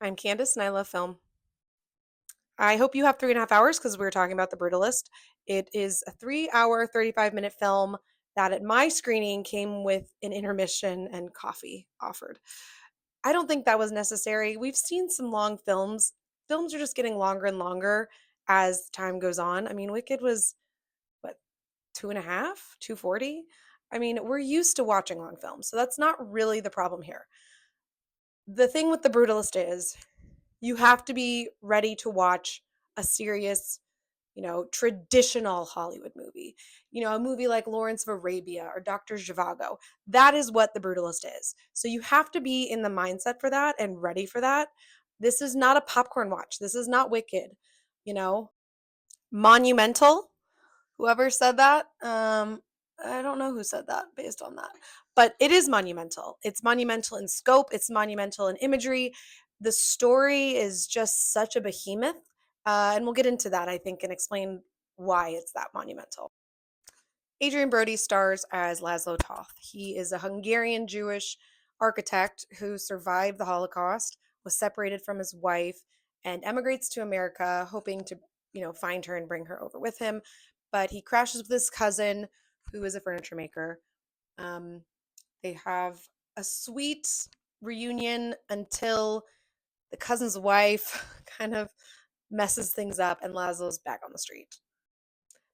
I'm Candice and I love film. I hope you have 3.5 hours because we were talking about The Brutalist. It is a 3 hour, 35-minute film that at my screening came with an intermission and coffee offered. I don't think that was necessary. We've seen some long films. Films are just getting longer and longer as time goes on. I mean, Wicked was, what, two and a half, 240? I mean, we're used to watching long films, so that's not really the problem here. The thing with The Brutalist is you have to be ready to watch a serious, traditional Hollywood movie. A movie like Lawrence of Arabia or Dr. Zhivago. That is what The Brutalist is. So you have to be in the mindset for that and ready for that. This is not a popcorn watch. This is not Wicked, you know. Monumental, whoever said that, I don't know who said that based on that, but it is monumental. It's monumental in scope, it's monumental in imagery. The story is just such a behemoth, and we'll get into that, I think, and explain why it's that monumental. Adrian Brody stars as Laszlo Toth. He is a Hungarian Jewish architect who survived the Holocaust, was separated from his wife, and emigrates to America, hoping to, find her and bring her over with him. But he crashes with his cousin, who is a furniture maker. Um, they have a sweet reunion until the cousin's wife kind of messes things up, and Laszlo's back on the street.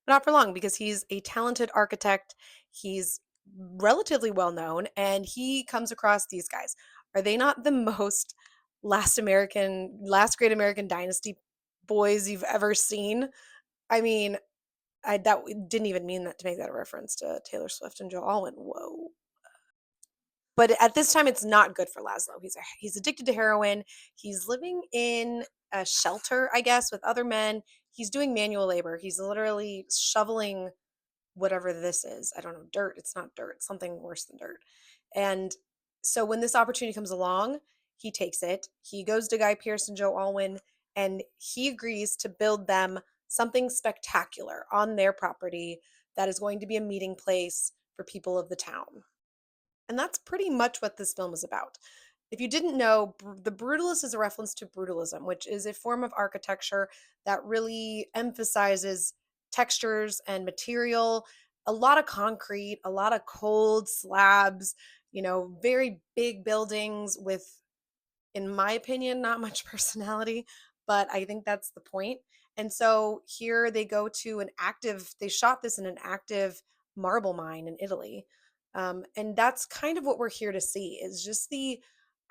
Not for long because he's a talented architect. He's relatively well known and he comes across these guys. Are they not the most last great American dynasty boys you've ever seen? I mean, that didn't even mean that to make that a reference to Taylor Swift and Joe Alwyn. Whoa. But at this time, it's not good for Laszlo. He's addicted to heroin. He's living in a shelter, I guess, with other men. He's doing manual labor. He's literally shoveling whatever this is. I don't know, dirt. It's not dirt. It's something worse than dirt. And so when this opportunity comes along, he takes it. He goes to Guy Pearce and Joe Alwyn, and he agrees to build them something spectacular on their property that is going to be a meeting place for people of the town. And that's pretty much what this film is about. If you didn't know, The Brutalist is a reference to Brutalism, which is a form of architecture that really emphasizes textures and material, a lot of concrete, a lot of cold slabs, very big buildings with, in my opinion, not much personality, but I think that's the point. And so here they go to they shot this in an active marble mine in Italy. And that's kind of what we're here to see is just the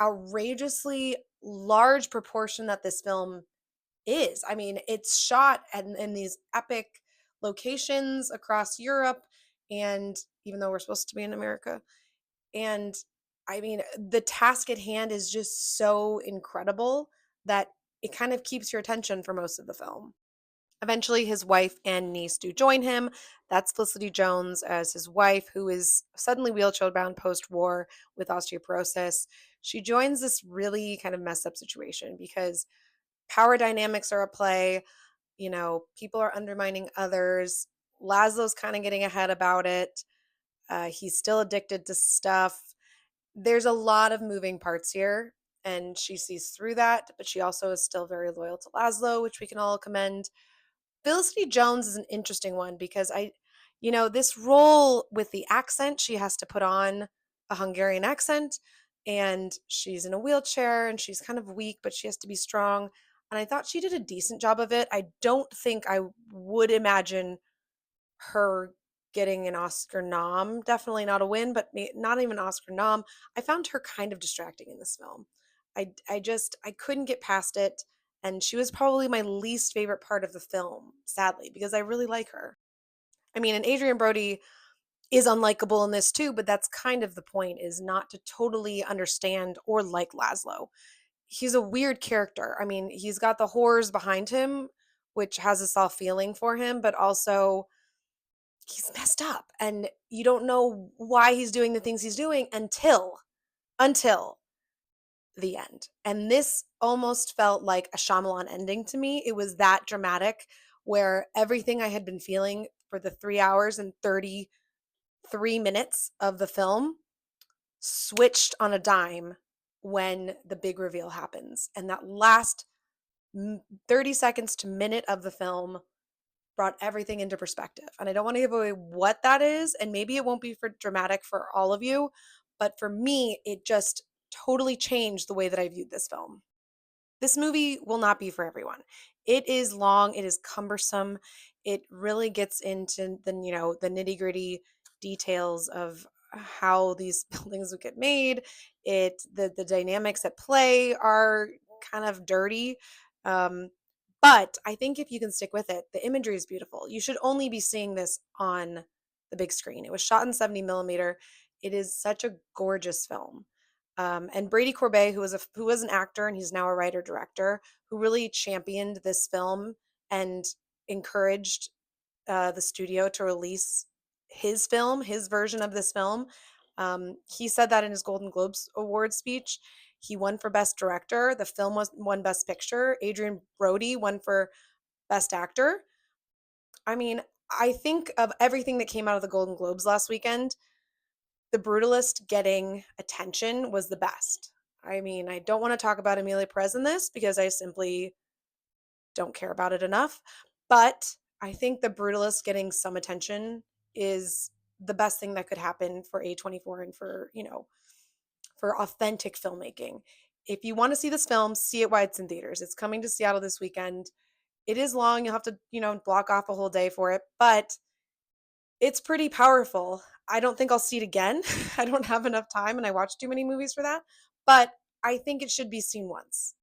outrageously large proportion that this film is. I mean, it's shot in these epic locations across Europe, and even though we're supposed to be in America, and I mean, the task at hand is just so incredible that it kind of keeps your attention for most of the film. Eventually, his wife and niece do join him. That's Felicity Jones as his wife, who is suddenly wheelchair bound post war with osteoporosis. She joins this really kind of messed up situation because power dynamics are at play. People are undermining others. Laszlo's kind of getting ahead about it. He's still addicted to stuff. There's a lot of moving parts here, and she sees through that, but she also is still very loyal to Laszlo, which we can all commend. Felicity Jones is an interesting one because this role with the accent, she has to put on a Hungarian accent, and she's in a wheelchair and she's kind of weak, but she has to be strong. And I thought she did a decent job of it. I don't think I would imagine her getting an Oscar nom. Definitely not a win, but not even an Oscar nom. I found her kind of distracting in this film. I couldn't get past it, and she was probably my least favorite part of the film, sadly, because I really like her. I mean, and Adrian Brody is unlikable in this too, but that's kind of the point, is not to totally understand or like Laszlo. He's a weird character. I mean, he's got the horrors behind him, which has us all feeling for him, but also he's messed up and you don't know why he's doing the things he's doing until the end. And this almost felt like a Shyamalan ending to me. It was that dramatic where everything I had been feeling for the 3 hours and 33 minutes of the film switched on a dime when the big reveal happens. And that last 30 seconds to minute of the film brought everything into perspective. And I don't want to give away what that is. And maybe it won't be for dramatic for all of you, but for me, it just totally changed the way that I viewed this film. This movie will not be for everyone. It is long, it is cumbersome. It really gets into the nitty-gritty details of how these buildings would get made. The dynamics at play are kind of dirty. Um, but I think if you can stick with it, the imagery is beautiful. You should only be seeing this on the big screen. It was shot in 70 millimeter. It is such a gorgeous film. And Brady Corbet, who was an actor and he's now a writer director, who really championed this film and encouraged the studio to release his film, his version of this film. He said that in his Golden Globes award speech. He won for Best Director. The film won Best Picture. Adrian Brody won for Best Actor. I mean, I think of everything that came out of the Golden Globes last weekend, the Brutalist getting attention was the best. I mean, I don't want to talk about Amelia Perez in this because I simply don't care about it enough. But I think the Brutalist getting some attention is the best thing that could happen for A24 and for authentic filmmaking. If you want to see this film, see it while it's in theaters. It's coming to Seattle this weekend. It is long. You'll have to, block off a whole day for it, but it's pretty powerful. I don't think I'll see it again. I don't have enough time and I watch too many movies for that, but I think it should be seen once.